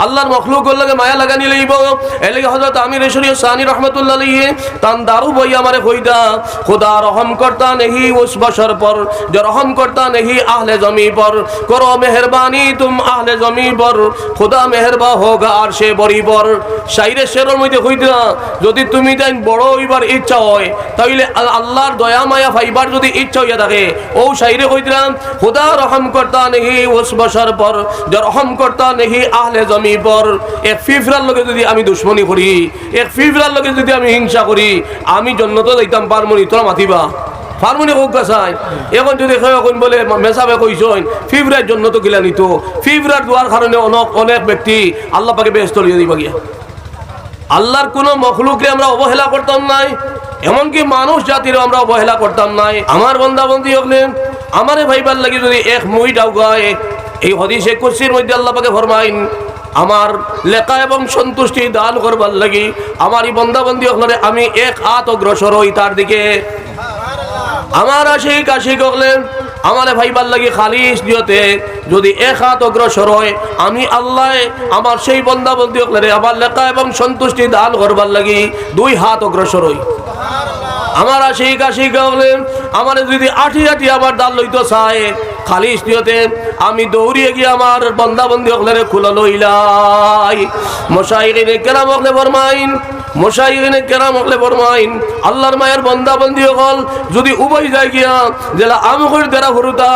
আল্লাহর মখলুকর লাগে মায়া লাগানি লইব। এলাকা হযরত আমির শরীয়ত সানি রহমাতুল্লাহ আলাইহি তান দারু বই আমারে কইদা खुदा रहम करता नहीं उस बशर पर जो रहम करता नहीं आहले जमी पर, करो मेहरबानी तुम आहले जमी पर, खुदा मेहरबा होगा आरशे बरी पर। शायरे शेरोর মধ্যে কইদা যদি তুমি তাই বড় হইবার ইচ্ছা হয় তাইলে আল্লাহর দয়া মায়া পাইবার যদি ইচ্ছা হইয়া থাকে ও শায়রে কইদিলাম खुदा रहम करता नहीं उस बशर पर जो रहम करता नहीं आहले जमी पर। এক ফিফরার লগে যদি আমি দুশমনি করি, এক ফিফরার লগে যদি আমি হিংসা করি, আমি জান্নাতে যাইতাম পারমনি, তোরা মাতিবা ফার্মনি হোক গাছায়। এখন যদি এখন বলে মেসাবে কইছেন ফিফরার জন্য তো গিলা নিত, ফিফরার দোয়ার কারণে অনেক ব্যক্তি আল্লাহ পাকে বেহেশত লিয়ে দিবা গিয়া। আল্লাহর কোন মখলুককে আমরা অবহেলা করতাম নাই, এমনকি মানুষ জাতির আমরা অবহেলা করতাম নাই। আমার বান্দা বান্দি হলেন আমারে ভাইবার লাগি যদি এক মুই ডাউগায়, এই হাদিসে কুরসির মধ্যে আল্লাহ পাকে ফরমাইন আমার লেখা এবং সন্তুষ্টি দান করবার লাগি আমারই বান্দা বান্দি হলে আমি এক হাত অগ্রসর হই তার দিকে। আমার আশিক আশিক হলেন আমারে ভাইবার লাগি খালিস দিয়তে যদি এক হাত অগ্রসর হয় আমি আল্লাহ আমার সেই বান্দা বান্দি হলে আমার লেখা এবং সন্তুষ্টি দান করবার লাগি দুই হাত অগ্রসর হই। আমার আশিক আশিক হলেন আমার যদি আঠি আঠি আমার দাল লইতো চায় খালিস দিয়তে আমি দৌড়িয়ে গিয়ে আমার বান্দা বান্দি হলে খুলে লইলাই। মুশাইখিনে কেরাম হলে ফরমাইন, মুশাইখিনে কেরাম হলে ফরমাইন আল্লাহর মায়ের বান্দা বান্দি হল যদি উবাই যায় গিয়া জেলা আমগর দেরা হরুতা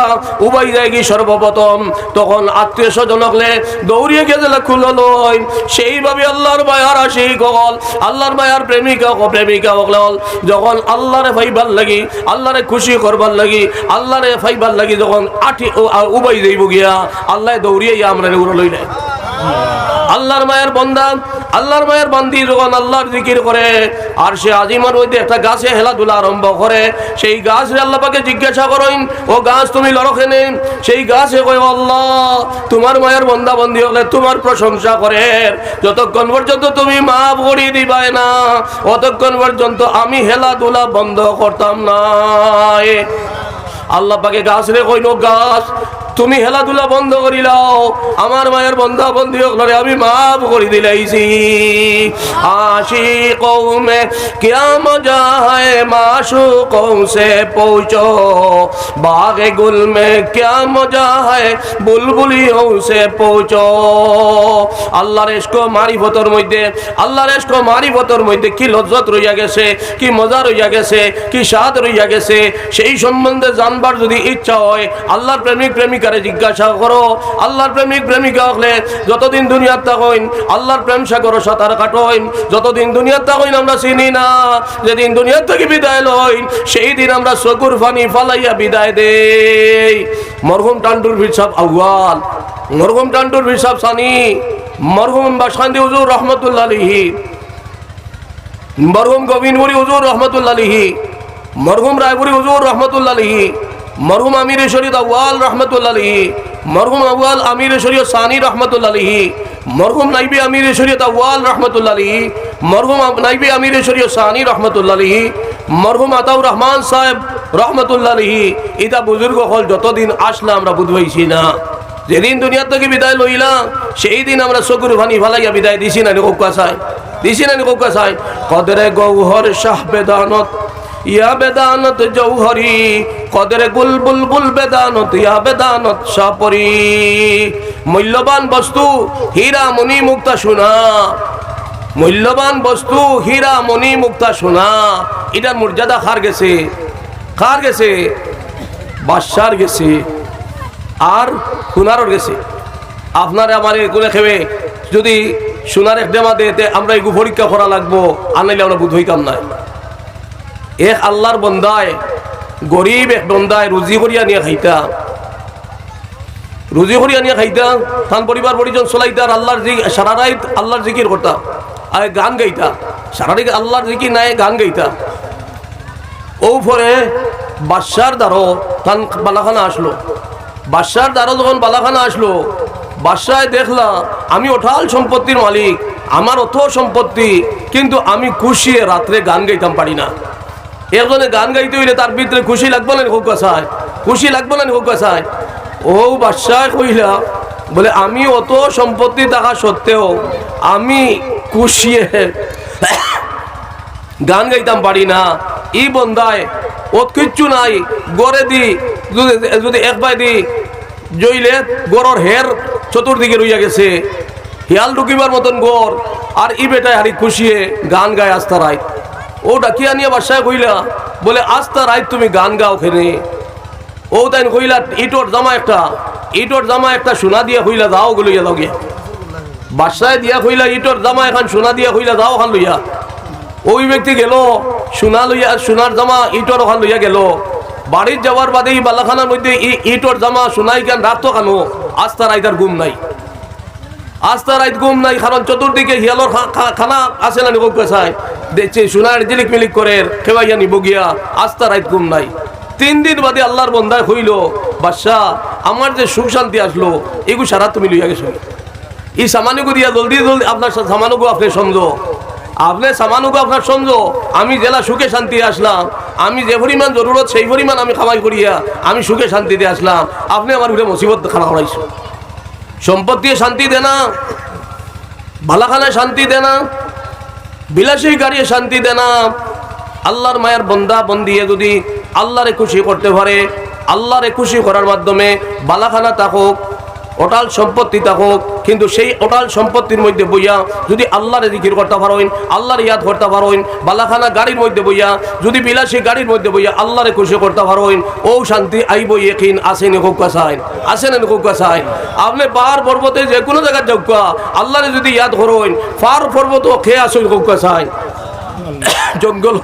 উবাই যায় গিয়ে সর্বপ্রথম তখন আত্মীয় স্বজন হলে দৌড়িয়ে গিয়ে জেলা খুলে লয়। সেইভাবে আল্লাহর মায়ার আশিক হল আল্লাহর মায়ার প্রেমিকা প্রেমিকা হলে যখন আল্লাহরে ফাইবার লাগি আল্লাহরে খুশি করবার লাগি আল্লাহরে ফাইবার লাগি যখন আঠি উবাই যাইব গিয়া আল্লাহ দৌড়িয়ে আমরা উড়ে লইলে। আল্লাহর মায়ের বান্দা আল্লাহর মায়ের বান্দি যখন আল্লাহর জিকির করে আর সে আজিমার মধ্যে একটা গাছে খেলাধুলা আরম্ভ করে, সেই গাছরে আল্লাহ পাকে জিজ্ঞাসা করেন ও গাছ তুমি লড়কেনে? সেই গাছে কয় আল্লাহ তোমার মায়ের বান্দা বান্দি হলে তোমার প্রশংসা করে যতক্ষণ পর্যন্ত তুমি মাফ করে দিবাই না অতক্ষণ পর্যন্ত আমি খেলাধুলা বন্ধ করতাম না। আল্লাহ পাকে গাছ রে কইন গাছ তুমি খেলাধুলা বন্ধ করিলাও আমার মায়ের বন্ধা বন্ধী হলে আমি মাফ করে দিলাইছি। আশিকোं में क्या मजा है माशूकों से पूछो, बाग़े गुल में क्या मजा है बुलबुलियों से पूछो। আল্লাহর ইশক মারিফতের মধ্যে আল্লাহর ইশক মারিফতের মধ্যে কি লজ্জত রইয়া গেছে, কি মজা রইয়া গেছে, কি স্বাদ রইয়া গেছে সেই সম্বন্ধে জানবার যদি ইচ্ছা হয় আল্লাহর প্রেমিক প্রেমিকারে জিজ্ঞাসা করো। আল্লাহর প্রেমিক প্রেমিকা হলে যতদিন দুনিয়ার থাকইন আল্লাহর প্রেম সাগর সাঁতার কাটইন, যতদিন দুনিয়ার থাকইন আমরা চিনি না, যেদিন দুনিয়ার থেকে বিদায় লইন সেই দিন আমরা চকুর পানি ফালাইয়া বিদায় দেই। মরহুম টান্টুর পীর সাহেব আউয়াল, মরহুম টান্টুর পীর সাহেব সানি, মরহুম বাসখান্দি হুজুর রহমতুল্লাহ আলাইহি, মরহুম গোবিন্দপুরি হুজুর রহমতুল্লাহ আলাইহি, মরহুম রায়পুরি হুজুর রহমতুল্লাহ আলাইহি, মরহুম আমির শরীয়ত আউয়াল রহমতুল্লাহ আলাইহি, মরহুম আউয়াল আমির শরীয়ত সানি রহমতুল্লাহ আলাইহি, মরহুম নাইবি আমির শরীয়ত আউয়াল রহমতুল্লাহ আলাইহি, মরহুম নাইবি আমির শরীয়ত সানি রহমতুল্লাহ আলাইহি, মরহুম আতাউর রহমান সাহেব রহমতুল্লাহ আলাইহি। এটা বুজুর্গ হল যতদিন আসলে আমরা বুঝবাইছি না, যেদিন দুনিয়ার থেকে বিদায় লইলাম সেই দিন আমরা চকুর পানি ফালাইয়া বিদায় দিছি না কোকা চাই, দিছি না কোকা চাই। কদরে গৌহর শাহ বেদানত ইয়া বেদানত জৌহরি, কদরে গুল বুলবুল বেদানত ইয়া বেদানত সাপরি। মূল্যবান বস্তু হীরা মণি মুক্তা সোনা, মূল্যবান বস্তু হীরা মণি মুক্তা সোনা, এটার মর্যাদা কার গেছে? কার গেছে? বাদশার গেছে আর সোনারও গেছে। আপনার আমার এগুলো খেয়ে যদি সোনার এক দেমা দেতে আমরা এগু পরীক্ষা করা লাগবো, আনাইলে আমরা বুধ হইতাম না। এক আল্লাহর বন্দায় গরিব এক বন্দায় রুজি করিয়া নিয়ে খাইতাম, রুজি করিয়া নিয়ে খাইতাম, তার পরিবার পরিজন চলাইতাম, আল্লাহর সারা রাত আল্লাহর জিকির করতাম আর গান গাইতাম, সারা রাত আল্লাহর জিকির নাই গান গাইতাম। ও পরে বাদশার দ্বারো তান বালাখানা আসলো, বাদশার দ্বারো যখন বালাখানা আসলো বাদশায় দেখলাম আমি ওঠাল সম্পত্তির মালিক, আমার অত সম্পত্তি কিন্তু আমি খুশি রাত্রে গান গাইতাম পারি না। একজনে গান গাইতে হইলে তার ভিতরে খুশি লাগবে না হোক চায়, খুশি লাগবে না হোক চায়। ও বাদশাহ কইলা বলে আমি অত সম্পত্তি থাকা সত্ত্বেও আমি কুশিয়ে গান গাইতাম পারি না। ই বন্ধায় ওত কিচ্ছু নাই, গড়ে দি যদি একবার দি জইলে গড়র হের চতুর্দিকে রইয়া গেছে, হিয়াল ঢুকিবার মতন গড়, আর ই বেটায় হারি খুশিয়ে গান গায় আস্তা রায়। ও ডাকিয়া নিয়ে বাসায় কইলা, বলে আস্তা রায় তুমি গান গাও খেনে। ও তাই কইলা ইটোর জামা একটা সোনা দিয়া কইলা যাও গো লইয়া যাও গিয়া। বাসায় দিয়া কইলা ইটোর জামা এখন সোনা দিয়া কইলা যাও ওখান লইয়া। ওই ব্যক্তি গেল সোনা লইয়া, সোনার জামা ইটোর ওখান লইয়া গেল। বাড়ির যাওয়ার বাদে এই বালাখানার মধ্যে ইটোর জামা সোনাই কেন রাখতো কেন? আস্তা রায় তার ঘুম নাই, আস্তা রাত ঘুম নাই, কারণ চতুর্দিকে হিয়ালোর খানা আছে না নিবো চাই দেখছে সোনার জিলিক মিলিক করে খেবাইয়া নিব গিয়া, আস্তা রাত ঘুম নাই। 3 দিন বাদে আল্লাহর বন্দায় হইল, বাদশাহ আমার যে সুখ শান্তি আসলো এগু সারা তুমি লইয়া গেছো। এই সামানুগু দিয়া জলদি জলদি আপনার সামানুগু আপনি সমঝো, আপনি সামানুগু আপনার সমঝো। আমি জেলা সুখে শান্তি আসলাম, আমি যে পরিমাণ জরুরত সেই পরিমাণ আমি খামাই করিয়া আমি সুখে শান্তিতে আসলাম, আপনি আমার উপরে মুসিবত খানা করাইছো। সম্পত্তি শান্তি দে না, ভালাখানায় শান্তি দে না, বিলাসী গাড়ি শান্তি দে না। আল্লাহর মায়ের বন্দা বন্দিয়ে যদি আল্লাহরে খুশি করতে পারে, আল্লাহরে খুশি করার মাধ্যমে বালাখানা থাকুক, ওটাল সম্পত্তি থাকুক, কিন্তু সেই ওটাল সম্পত্তির মধ্যে বইয়া যদি আল্লাহরে জিকির করতে পারেন, আল্লাহর ইয়াদ করতে পারেন, বালাখানা গাড়ির মধ্যে বইয়া যদি বিলাসী গাড়ির মধ্যে বইয়া আল্লাহরে খুশি করতে পারেন, ও শান্তি আইব ইকিন আসেন কোকাসাইন, আসেন কোকাসাইন। আপনি পাহাড় পর্বতে যে কোনো জায়গায় যোগ্যা আল্লাহরে যদি ইয়াদ করেন, পাহাড় পর্বত খেয়ে আসেন কোকাসাইন। জঙ্গল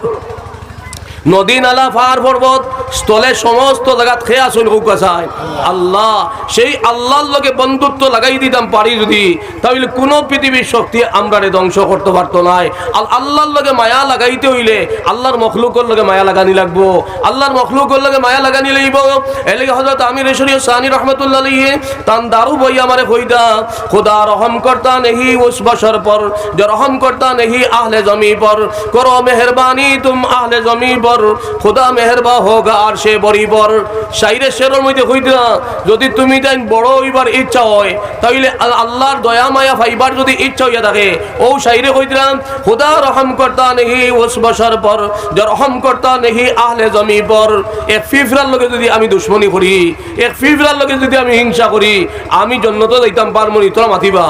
নদী নালা পাহাড় পর্বত স্থলে সমস্ত জায়গা খেয়ে আসুন চায় আল্লাহ। সেই আল্লাহর লগে বন্ধুত্ব লাগাই দিতাম পারি যদি, তাহলে কোনো পৃথিবীর শক্তি আমরা ধ্বংস করতে পারতো নাই। আল্লাহর লগে মায়া লাগাইতে হইলে আল্লাহর মখলুকর লগে মায়া লাগানি লাগবো, আল্লাহর মখলুকর লগে মায়া লাগানি লাগব। এলাকা হযরত আমির শরীয়ত সানি রহমতুল্লাহ আলাইহি তান দারু বই আমারে কইদা, खुदा रहम करता नहीं उस बशर पर जो रहम करता नहीं आहले जमी पर, करो मेहरबानी तुम आहले जमी पर, खुदा मेहरबा होगा আরশে বরিবর। শাইরে শেরের মধ্যে কইতা, যদি তুমি তাই বড় হইবার ইচ্ছা হয়, তাইলে আল্লাহর দয়া মায়া পাইবার যদি ইচ্ছা হইয়া থাকে, ও শাইরে কইতাম खुदा रहम करता नहीं उस बशर पर जो रहम करता नहीं आहले जमी पर। এক ফিফরার লগে যদি আমি দুশমনী করি, এক ফিফরার লগে যদি আমি হিংসা করি, আমি জন্নত যাইতাম পারমনি, তোরা মাতিবা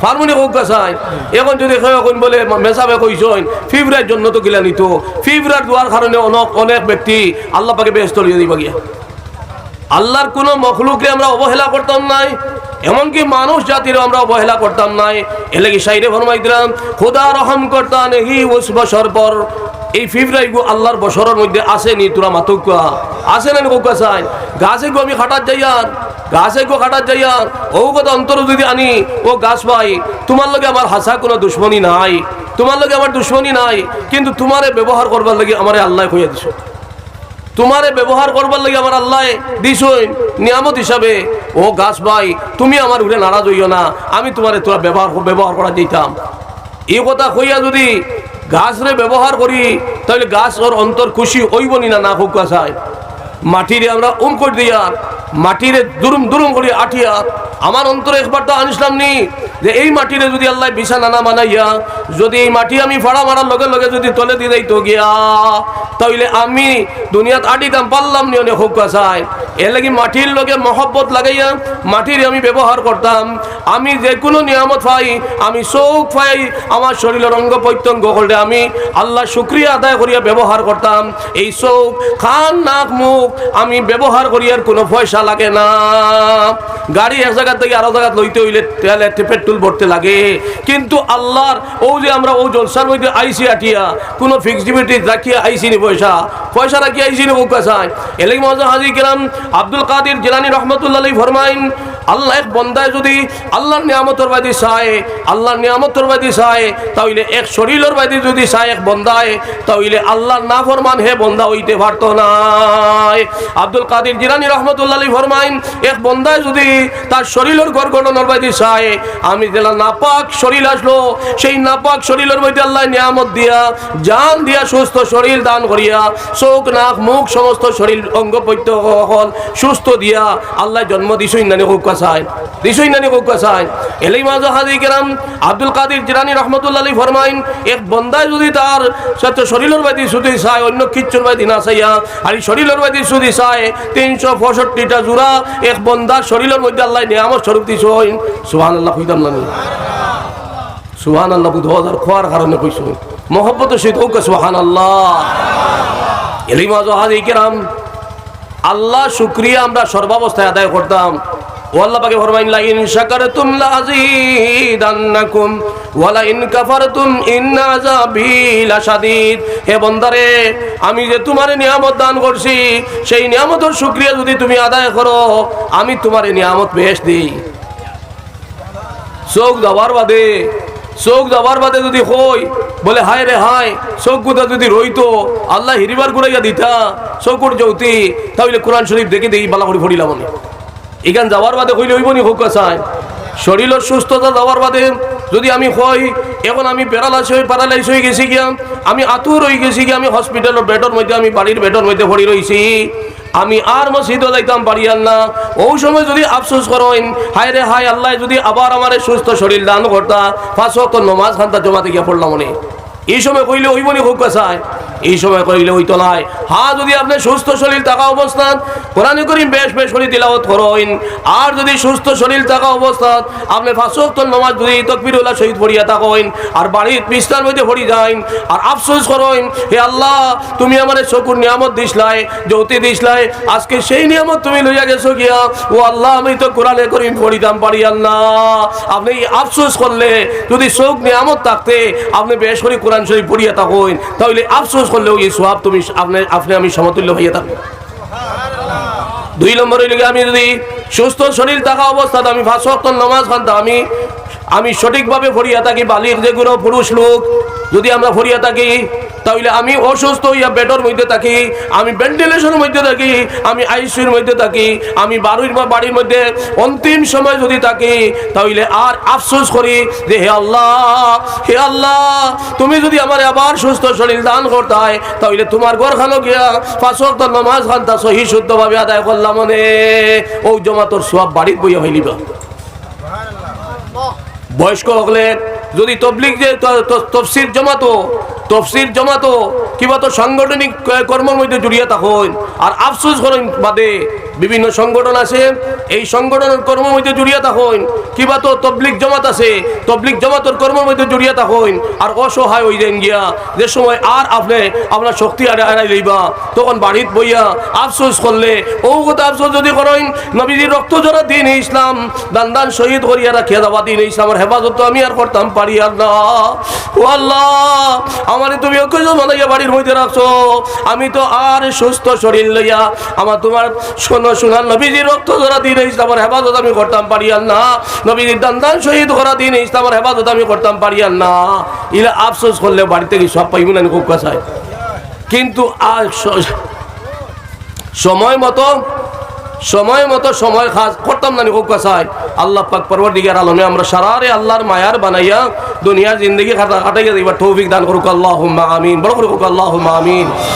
ফার্মুনি হোক গাছাই। এখন যদি এখন বলে মেসাবে কইসন ফিফরার জন্য তো গিলা নিত, ফিফরার দোয়ার কারণে অনেক ব্যক্তি আল্লাহ পাকে বেহেশত লিয়ে দিবা গিয়া। আল্লাহর কোনো মখলুককে আমরা অবহেলা করতাম নাই, এমনকি মানুষ জাতিরও আমরা অবহেলা করতাম নাই। এলে কি শাইরে ফরমাই দিলাম, খুদা রহম করতা নেহি উস বছর পর। এই ফিফরাইগু আল্লাহর বছরের মধ্যে আসেনি, তোরা মাতুকা আসে না কোকা চাই। গাছে গো আমি খাটার যাইয়ার, গাছে গো খাটার যাইয়ার, ও কথা অন্তর যদি আনি, ও গাছ ভাই তোমার লগে আমার হাসা কোনো দুশ্মনী নাই, তোমার লগে আমার দুশ্মনী নাই, কিন্তু তোমারে ব্যবহার করবার লাগে আমারে আল্লাহ কইয়া দিছ, তোমারে ব্যবহার করবার লাগে আমার আল্লাহ দিছই নিয়ামত হিসাবে। ও গাছ ভাই তুমি আমার ঘুরে নারাজ হইও না, আমি তোমারে তোরা ব্যবহার করা দিতাম। এই কথা কইয়া যদি গাছরে ব্যবহার করি, তাহলে গাছ ওর অন্তর খুশি হইব না, না হোক গাছায়। মাটিরে আমরা করে দিয়ার, মাটিরে দুরুম দুরুম করি আঠিয়ার, আমার অন্তরে একবার তো আনিসলাম নি যে এই মাটিরে যদি আল্লাহ বিছানা না বানাইয়া, যদি এই মাটি আমি ফাড়া মারার লগে লগে যদি তলে দিয়ে দিত গিয়া, তাইলে আমি দুনিয়াত আটিতাম পারলাম নি অনেক হোক গাছায়। এর লাগি মাটির লগে মহব্বত লাগাইয়া মাটির আমি ব্যবহার করতাম। আমি যে কোনো নিয়ামত পাই, আমি চোখ পাই, আমার শরীরের অঙ্গ প্রত্যঙ্গ করলে আমি আল্লাহ শুকরিয়া আদায় করিয়া ব্যবহার করতাম। এই চোখ কান নাক মুখ আমি ব্যবহার করিয়ার কোনো পয়সা লাগে না। গাড়ি এক জায়গা থেকে আরো জায়গা লইতে হইলে তেল পেট্রোল ভরতে লাগে, কিন্তু আল্লাহর ও যে আমরা ও জলসার মধ্যে আইসি আটিয়া কোনো ফিক্সিবিলিটি রাখিয়া আইসি নি, পয়সা রাখিয়া আইসি নি বোকা চাই। এলাকি মজা হাজি কেরাম আব্দুল কাদের জিলানী রহমতুল্লাহ ফরমাইন, আল্লাহ এক বন্দায় যদি আল্লাহর নিয়ামতের বাদী চায়, আল্লাহর নিয়ামতের বাদী চায়, তাহলে এক শরীরের বাদী যদি চায় এক বন্দায়, তাহলে আল্লাহর না ফরমান হে বন্দা হইতে পারতো না। আব্দুল কাদের জিলানী রহমতুল্লাহ ফরমাইন, এক বন্দায় যদি তার শরীরের ঘর গঠনের বাদী চায়, আমি জেলা নাপাক শরীর আসলো, সেই নাপাক শরীরের মধ্যে আল্লাহ নিয়ামত দিয়া জান দিয়া সুস্থ শরীর দান করিয়া চোখ নাক মুখ সমস্ত শরীর অঙ্গ প্রত্যঙ্গ সুস্থ দিয়া আল্লাহ জন্ম দিছই না হোক চায় দিছই নানি হোক চায় এলাই মাঝে হাজি কেরাম আব্দুল কাদের জিলানী রহমতুল্লাহ আলাইহি ফরমাইন এক বন্দায় যদি তার সাথে শরীরের বাদি শুধু চায় অন্য কিচ্ছুর বাদি না চাইয়া আর এই শরীরের বাদি শুধু চায় 365টা জোড়া এক বন্দার শরীরের মধ্যে আল্লাহ নিয়ামত স্বরূপ দিছই সুবহানাল্লাহ কইতাম না সুবহানাল্লাহ বুধবার খোয়ার কারণে কইছো মহব্বতের সহিত হোক সুবহানাল্লাহ এলাই মাঝে হাজি কেরাম আল্লাহ শুকরিয়া আমরা সর্বাবস্থায় আদায় করতাম ও আল্লাহ পাকে ফরমাইন লা ইন শাকারতুম লা আযীদান্নাকুম ওয়া লা ইন কাফারতুম ইন্না আযাবি লাশাদীদ হে বান্দারে আমি যে তোমারে নিয়ামত দান করছি সেই নিয়ামতের শুকরিয়া যদি তুমি আদায় করো আমি তোমারে নিয়ামত বেশ দেই চোখ যাবার বাদে যদি হই বলে হায় রে হায় চোখ গুদা যদি রইতো আল্লাহ হিরিবার ঘুরাইয়া দিতা চোখর যৌতি তাহলে কোরআন শরীফ দেখে দেখি বালা করে ফড়িলাম মনে এখান যাওয়ার বাদে হইলে হইব নি হোক চায় শরীরের সুস্থতা যাওয়ার বাদে যদি আমি হই এখন আমি প্যারালাইস হয়ে গেছি গিয়া আমি আতুর হয়ে গেছি গিয়া আমি হসপিটালের বেডের মধ্যে আমি বাড়ির বেডের মধ্যে পড়ি রয়েছি আমি আর মসজিদে যাইতাম পারি না ওই সময় যদি আফসোস করেন হায় রে হায় আল্লাহ যদি আবার আমার সুস্থ শরীর দান করতা 5 ওয়াক্ত নামাজ খান্তা জমাতে গিয়া পড়লাম মনে এই সময় কইলে ওই মনে হোক চায় এই সময় কইলে ওই তলায় হ্যাঁ যদি আপনি সুস্থ শরীর থাকা অবস্থান কোরআনে করিম বেশ করে তিলাওয়াত করেন আর যদি সুস্থ শরীর থাকা অবস্থান আপনি 5 ওয়াক্ত নামাজ যদি তাকবীরুল্লাহ শহীদ পড়িয়া থাকেন আর বাড়ির বিছানার মধ্যে পড়ি যান আর আফসোস করেন হে আল্লাহ তুমি আমারে চকুর নিয়ামত দিছলাই যৌতি দিছলাই আজকে সেই নিয়ামত তুমি লইয়া গেছো গিয়া ও আল্লাহ আমি তো কোরআনে করিম পড়িতাম পারি না আপনি আফসোস করলে যদি চোখ নিয়ামত থাকতে আপনি বেশ করে কোরআন শরীফ পড়িয়া থাকেন তাহলে আফসোস করলেও এই সওয়াব তুমি আপনি আমি সমতুল্য হইয়া থাকবেন 2 নম্বর হইলে আমি যদি সুস্থ শরীর থাকা অবস্থাতে আমি 5 ওয়াক্ত নামাজ খান্তা আমি সঠিকভাবে পড়িয়া থাকি বালিগ যেগুলো পুরুষ লোক যদি আমরা পড়িয়া থাকি তাহলে আমি অসুস্থ হইয়া বেডের মধ্যে থাকি আমি ভেন্টিলেশনের মধ্যে থাকি আমি আইসিইউর মধ্যে থাকি আমি বাড়ির মধ্যে অন্তিম সময় যদি থাকি তাহলে আর আফসোস করি যে হে আল্লাহ তুমি যদি আমার আবার সুস্থ শরীর দান করতে হয় তাহলে তোমার ঘরখানো গিয়া 5 ওয়াক্ত নামাজ খান্তা সহি শুদ্ধভাবে আদায় করলাম মনে ও জমা তোর সওয়াব বাড়ির বইয়া হইলিবা বয়স্ক হলে যদি তবলিগ যে তফসির জমাতো কিবা তো সাংগঠনিক কর্মের মধ্যে জড়িয়ে থাকুন আর আফসোস করেন বাদে বিভিন্ন সংগঠন আছে এই সংগঠনের কর্মের মধ্যে জড়িয়ে থাকুন কিবা তো তবলিগ জমাত আছে তবলিগ জমাতের কর্মের মধ্যে জড়িয়ে থাকুন আর অসহায় হয়ে যান গিয়া যে সময় আর আপনার শক্তি আড়াই লইবা তখন বাড়িত বইয়া আফসোস করলে ও কথা আফসোস যদি করেন নবীজির রক্ত জড়া দিন ইসলাম দান শহীদ করিয়া রাখিয়া দেওয়া দিন ইসলামের হেফাজত তো আমি আর করতাম পারি না ও আল্লাহ আমারে তুমি অকজ বানাইয়া বাড়ির মধ্যে রাখছো আমি তো আর সুস্থ শরীর লইয়া আমার তোমার সোনার নবীজির রক্ত জড়া দিন ইসলামের হেফাজত আমি করতাম পারি না নবীজির দান শহীদ করা দিন ইসলামের হেফাজত আমি করতাম পারি না ইলা আফসোস করলে বাড়িতে কি সব পাইব না খুব কাছায় কিন্তু আর সময় মতো সময় খাস করতাম না খুব কাছায় আল্লাহ পাক পরওয়ারদিগার আলমে আমরা সারারে আল্লাহর মায়ার বানাইয়া দুনিয়ার জিন্দগি কাটাইয়া দিবা তৌফিক দান করুক আল্লাহুম্মা আমিন বড় করুক আল্লাহুম্মা আমিন।